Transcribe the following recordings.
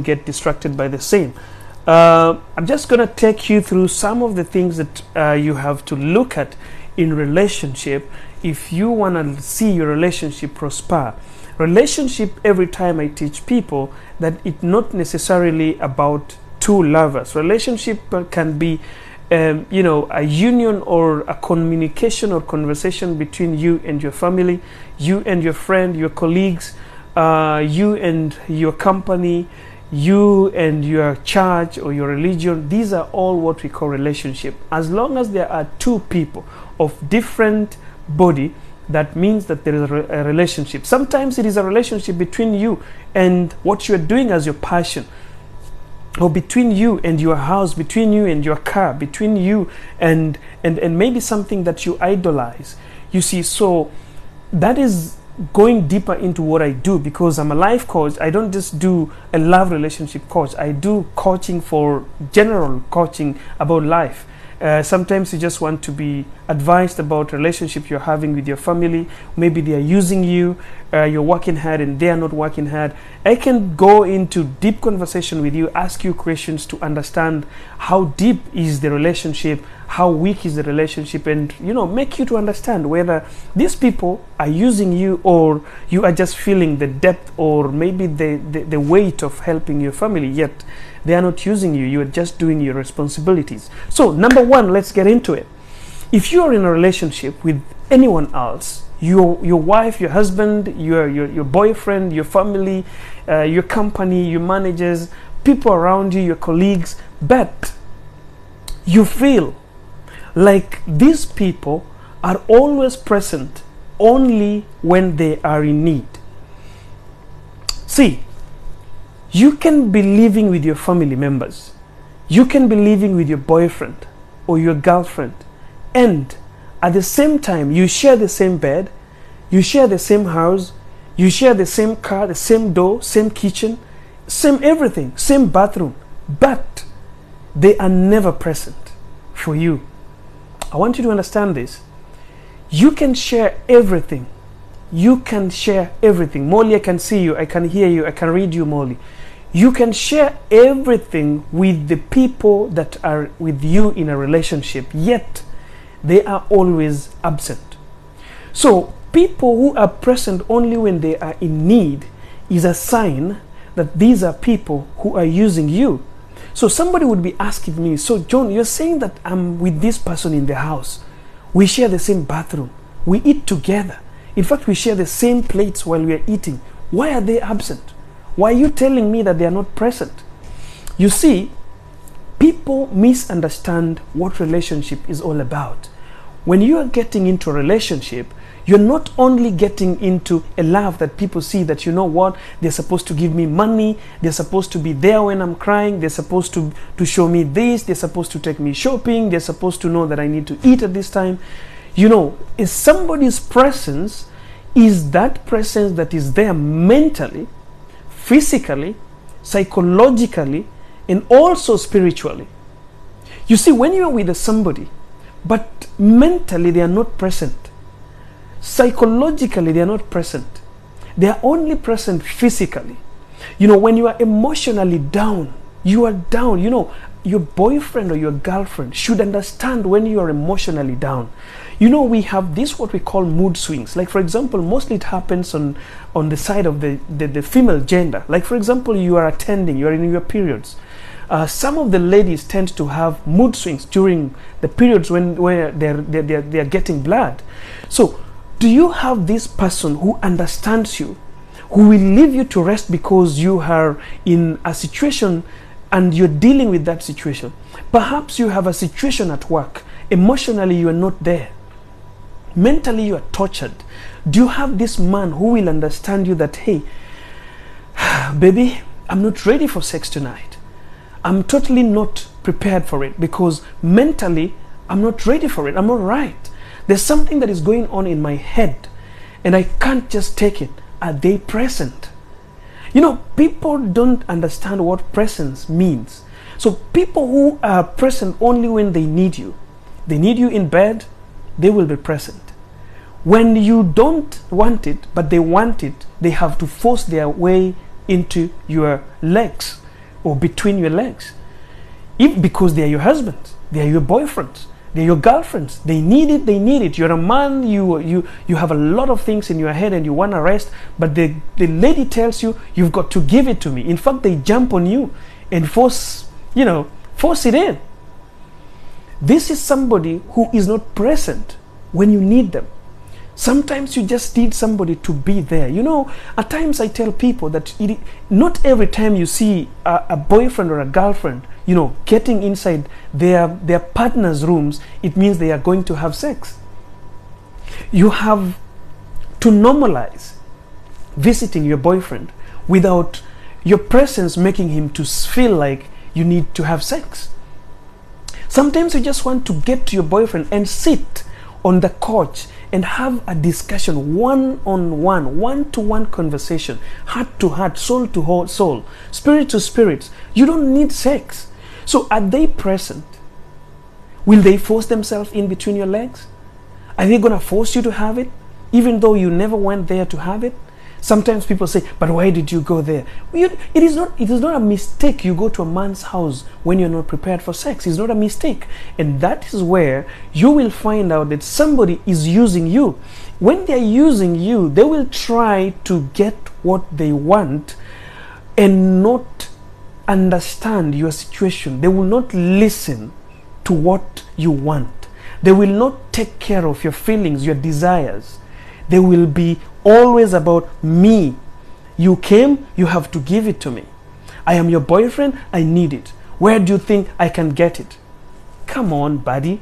get distracted by the same. I'm just going to take you through some of the things that you have to look at in relationship if you want to see your relationship prosper. Relationship, every time I teach people that it's not necessarily about two lovers. Relationship can be a union or a communication or conversation between you and your family, you and your friend, your colleagues, you and your company, you and your church or your religion. These are all what we call relationship. As long as there are two people of different body, that means that there is a relationship. Sometimes it is a relationship between you and what you're doing as your passion, or between you and your house, between you and your car, between you and maybe something that you idolize. You see, so that is going deeper into what I do, because I'm a life coach. I don't just do a love relationship coach. I do coaching for general coaching about life. Sometimes you just want to be advised about relationship you're having with your family. Maybe they are using you, you're working hard and they are not working hard. I can go into deep conversation with you, ask you questions to understand how deep is the relationship, how weak is the relationship, and make you to understand whether these people are using you or you are just feeling the depth or maybe the weight of helping your family, yet they are not using you. You are just doing your responsibilities. So number one, let's get into it. If you are in a relationship with anyone else, your wife, your husband, your boyfriend, your family, your company, your managers, people around you, your colleagues, but you feel like these people are always present only when they are in need. See, you can be living with your family members, you can be living with your boyfriend or your girlfriend, and at the same time you share the same bed, you share the same house, you share the same car, the same door, same kitchen, same everything, same bathroom, but they are never present for you. I want you to understand this. You can share everything. You can share everything. Molly, I can see you, I can hear you, I can read you, Molly. You can share everything with the people that are with you in a relationship, yet they are always absent. So people who are present only when they are in need is a sign that these are people who are using you. So somebody would be asking me, so John, you're saying that I'm with this person in the house. We share the same bathroom. We eat together. In fact, we share the same plates while we are eating. Why are they absent? Why are you telling me that they are not present? You see, people misunderstand what relationship is all about. When you are getting into a relationship, you're not only getting into a love that people see that, they're supposed to give me money, they're supposed to be there when I'm crying, they're supposed to show me this, they're supposed to take me shopping, they're supposed to know that I need to eat at this time. Is somebody's presence is that presence that is there mentally, physically, psychologically, and also spiritually. You see, when you are with somebody, but mentally they are not present, psychologically they are not present, they are only present physically. When you are emotionally down, you are down. Your boyfriend or your girlfriend should understand when you are emotionally down. We have this what we call mood swings. Like, for example, mostly it happens on the side of the female gender. Like, for example, you are in your periods. Some of the ladies tend to have mood swings during the periods where they're getting blood. So do you have this person who understands you, who will leave you to rest because you are in a situation and you're dealing with that situation? Perhaps you have a situation at work. Emotionally, you are not there. Mentally, you are tortured. Do you have this man who will understand you that, hey, baby, I'm not ready for sex tonight. I'm totally not prepared for it because mentally, I'm not ready for it. I'm not right. There's something that is going on in my head and I can't just take it. Are they present? People don't understand what presence means. So people who are present only when they need you in bed, they will be present. When you don't want it, but they want it, they have to force their way into your legs or between your legs. If because they are your husbands, they are your boyfriends, they're your girlfriends. They need it, they need it. You're a man, you have a lot of things in your head and you want to rest, but the lady tells you, you've got to give it to me. In fact, they jump on you and force it in. This is somebody who is not present when you need them. Sometimes you just need somebody to be there. At times I tell people that not every time you see a boyfriend or a girlfriend, getting inside their partner's rooms, it means they are going to have sex. You have to normalize visiting your boyfriend without your presence making him to feel like you need to have sex. Sometimes you just want to get to your boyfriend and sit on the couch and have a discussion, one-on-one, one-to-one conversation, heart to heart, soul to soul, spirit to spirit. You don't need sex. So are they present? Will they force themselves in between your legs? Are they going to force you to have it, even though you never went there to have it? Sometimes people say, but why did you go there? It is not a mistake. You go to a man's house when you're not prepared for sex. It's not a mistake. And that is where you will find out that somebody is using you. When they're using you, they will try to get what they want and not understand your situation. They will not listen to what you want. They will not take care of your feelings, your desires. They will be always about me. You came, you have to give it to me. I am your boyfriend, I need it. Where do you think I can get it? Come on, buddy.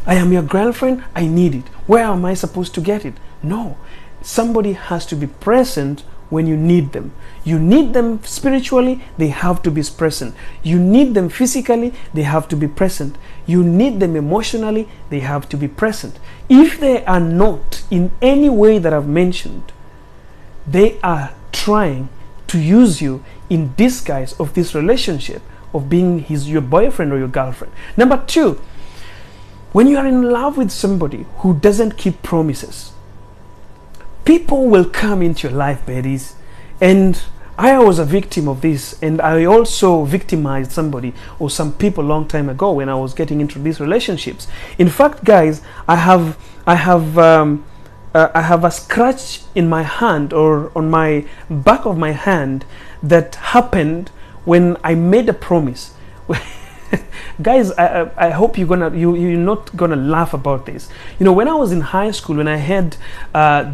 I am your girlfriend, I need it. Where am I supposed to get it? No. Somebody has to be present when you need them. You need them spiritually, they have to be present. You need them physically, they have to be present. You need them emotionally, they have to be present. If they are not in any way that I've mentioned, they are trying to use you in disguise of this relationship of being your boyfriend or your girlfriend. Number two, when you are in love with somebody who doesn't keep promises, people will come into your life, baddies. And I was a victim of this, and I also victimized somebody or some people a long time ago when I was getting into these relationships. In fact, guys, I have a scratch in my hand or on my back of my hand that happened when I made a promise. Guys, I hope you're not gonna laugh about this. When I was in high school, when I had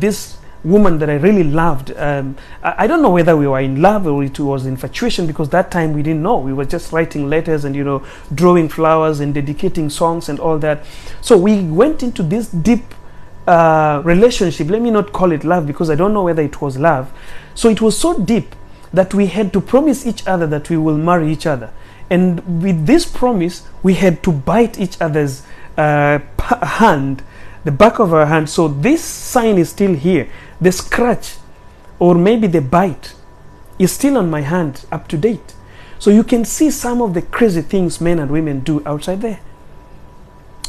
this woman that I really loved, I don't know whether we were in love or it was infatuation, because that time we didn't know. We were just writing letters and drawing flowers and dedicating songs and all that. So we went into this deep relationship. Let me not call it love, because I don't know whether it was love. So it was so deep that we had to promise each other that we will marry each other. And with this promise, we had to bite each other's hand, the back of our hand. So this sign is still here. The scratch or maybe the bite is still on my hand, up to date. So you can see some of the crazy things men and women do outside there.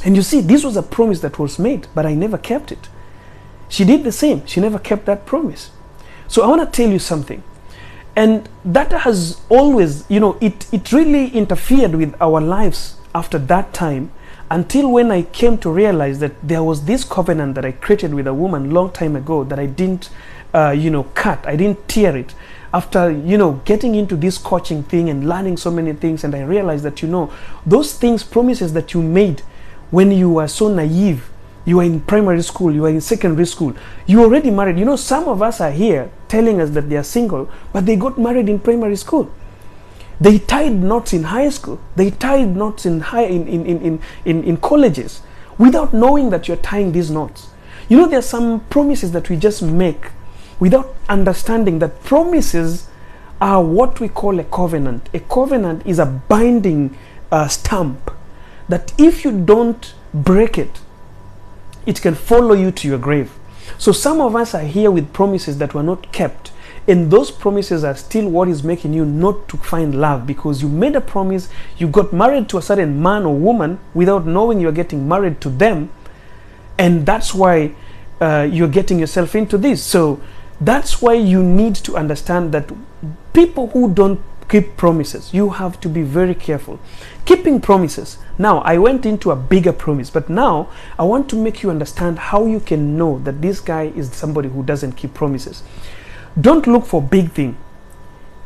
And you see, this was a promise that was made, but I never kept it. She did the same. She never kept that promise. So I want to tell you something. And that has always, it really interfered with our lives after that time, until when I came to realize that there was this covenant that I created with a woman long time ago that I didn't, cut. I didn't tear it. After, getting into this coaching thing and learning so many things, and I realized that, those things, promises that you made when you were so naive, you were in primary school, you were in secondary school, you already married. Some of us are here telling us that they are single, but they got married in primary school. They tied knots in high school. They tied knots in colleges without knowing that you're tying these knots. There are some promises that we just make without understanding that promises are what we call a covenant. A covenant is a binding stamp that if you don't break it, it can follow you to your grave. So some of us are here with promises that were not kept. And those promises are still what is making you not to find love, because you made a promise, you got married to a certain man or woman without knowing you're getting married to them. And that's why you're getting yourself into this. So that's why you need to understand that people who don't keep promises. You have to be very careful. Keeping promises. Now, I went into a bigger promise, but now I want to make you understand how you can know that this guy is somebody who doesn't keep promises. Don't look for big thing.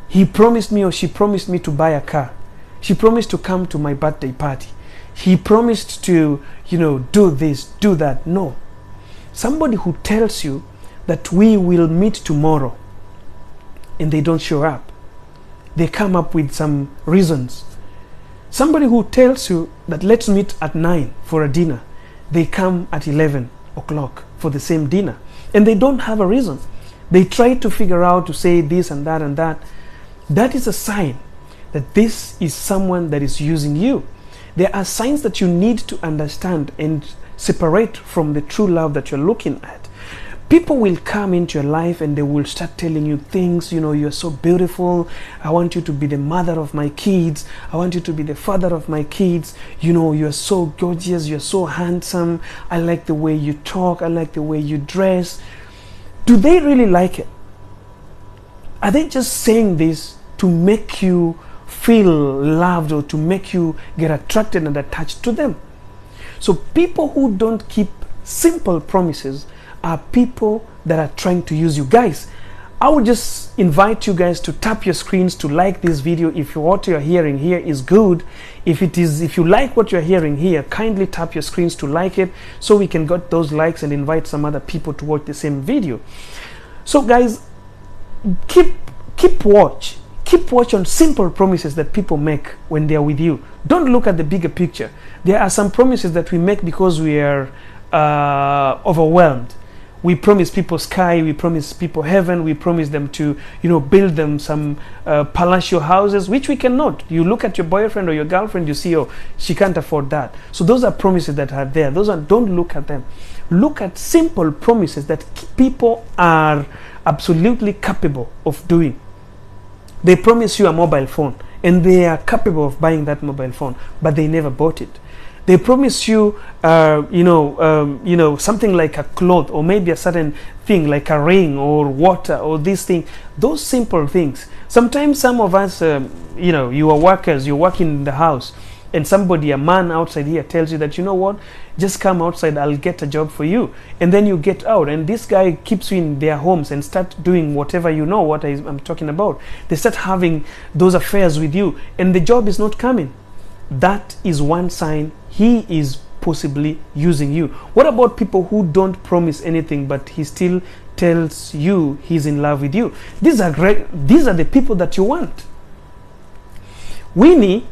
He promised me or she promised me to buy a car. She promised to come to my birthday party. He promised to, do this, do that. No. Somebody who tells you that we will meet tomorrow and they don't show up. They come up with some reasons. Somebody who tells you that let's meet at 9 for a dinner. They come at 11 o'clock for the same dinner. And they don't have a reason. They try to figure out to say this and that and that. That is a sign that this is someone that is using you. There are signs that you need to understand and separate from the true love that you're looking at. People will come into your life and they will start telling you things, you're so beautiful. I want you to be the mother of my kids. I want you to be the father of my kids. You're so gorgeous. You're so handsome. I like the way you talk. I like the way you dress. Do they really like it? Are they just saying this to make you feel loved or to make you get attracted and attached to them? So people who don't keep simple promises are people that are trying to use you. Guys, I would just invite you guys to tap your screens to like this video if what you're hearing here is good. If you like what you're hearing here, kindly tap your screens to like it so we can get those likes and invite some other people to watch the same video. So guys, keep watch. Keep watch on simple promises that people make when they are with you. Don't look at the bigger picture. There are some promises that we make because we are overwhelmed. We promise people sky, we promise people heaven, we promise them to, build them some palatial houses, which we cannot. You look at your boyfriend or your girlfriend, you see, oh, she can't afford that. So those are promises that are there. Don't look at them. Look at simple promises that people are absolutely capable of doing. They promise you a mobile phone and they are capable of buying that mobile phone, but they never bought it. They promise you, something like a cloth or maybe a certain thing like a ring or water or this thing. Those simple things. Sometimes some of us, you are workers, you're working in the house, and a man outside here tells you that, just come outside, I'll get a job for you. And then you get out, and this guy keeps you in their homes and start doing whatever what I'm talking about. They start having those affairs with you, and the job is not coming. That is one sign he is possibly using you. What about people who don't promise anything, but he still tells you he's in love with you? These are the people that you want. Winnie,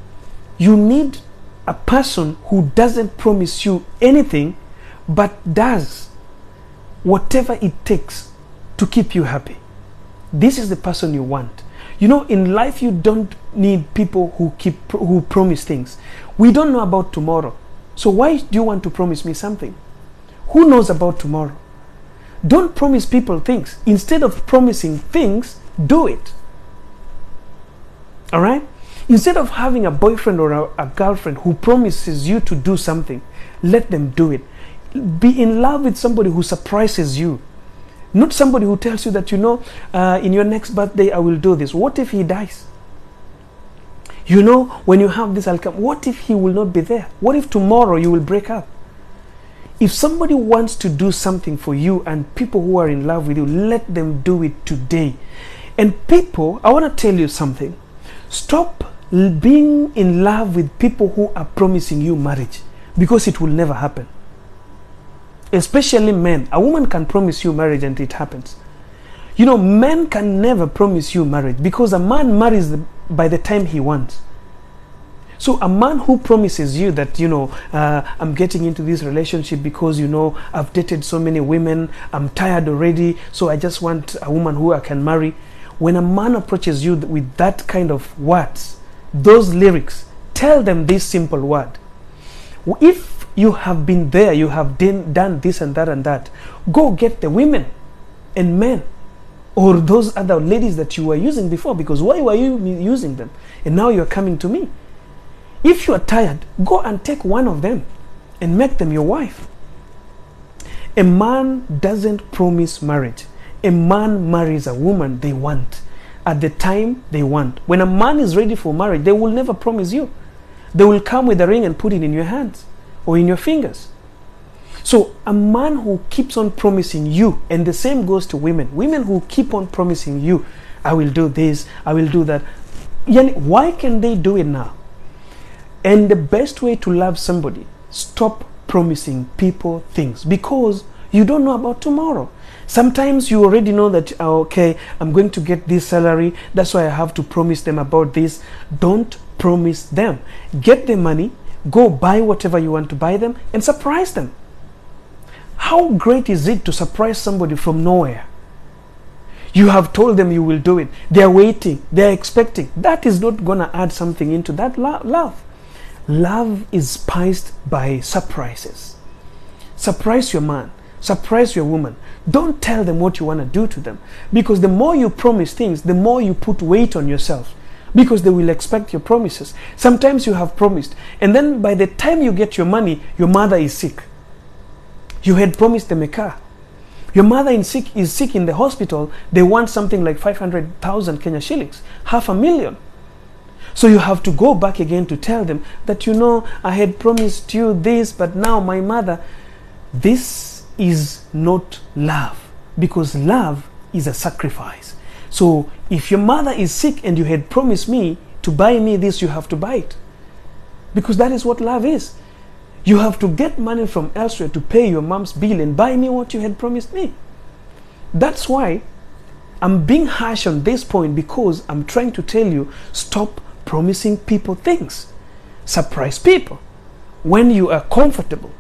you need a person who doesn't promise you anything, but does whatever it takes to keep you happy. This is the person you want. In life, you don't need people who promise things. We don't know about tomorrow. So why do you want to promise me something? Who knows about tomorrow? Don't promise people things. Instead of promising things, do it. All right? Instead of having a boyfriend or a girlfriend who promises you to do something, let them do it. Be in love with somebody who surprises you. Not somebody who tells you that, in your next birthday, I will do this. What if he dies? When you have this, I'll come. What if he will not be there? What if tomorrow you will break up? If somebody wants to do something for you and people who are in love with you, let them do it today. And people, I want to tell you something. Stop being in love with people who are promising you marriage, because it will never happen. Especially men. A woman can promise you marriage and it happens. Men can never promise you marriage, because a man marries by the time he wants. So a man who promises you that, I'm getting into this relationship because, I've dated so many women, I'm tired already, so I just want a woman who I can marry. When a man approaches you with that kind of words, those lyrics, tell them this simple word. If you have been there, you have done this and that and that, go get the women and men or those other ladies that you were using before, because why were you using them? And now you're coming to me. If you are tired, go and take one of them and make them your wife. A man doesn't promise marriage. A man marries a woman they want. at the time they want. When a man is ready for marriage, they will never promise you. They will come with a ring and put it in your hands or in your fingers. So a man who keeps on promising you, and the same goes to women. Women who keep on promising you, I will do this, I will do that. Why can they do it now? And the best way to love somebody, stop promising people things, because you don't know about tomorrow. Sometimes you already know that, okay, I'm going to get this salary, that's why I have to promise them about this. Don't promise them. Get the money, go buy whatever you want to buy them, and surprise them. How great is it to surprise somebody from nowhere? You have told them you will do it. They're waiting, they're expecting. That is not going to add something into that love. Love is spiced by surprises. Surprise your man. Surprise your woman. Don't tell them what you want to do to them, because the more you promise things, the more you put weight on yourself, because they will expect your promises. Sometimes you have promised, and then by the time you get your money, your mother is sick. You had promised them a car. Your mother is sick in the hospital. They want something like 500,000 Kenya shillings, 500,000. So you have to go back again to tell them that, you know, I had promised you this, but now my mother. This is not love, because love is a sacrifice. So if your mother is sick and you had promised me to buy me this, you have to buy it, because that is what love is. You have to get money from elsewhere to pay your mom's bill and buy me what you had promised me. That's why I'm being harsh on this point, because I'm trying to tell you, stop promising people things. Surprise people when you are comfortable.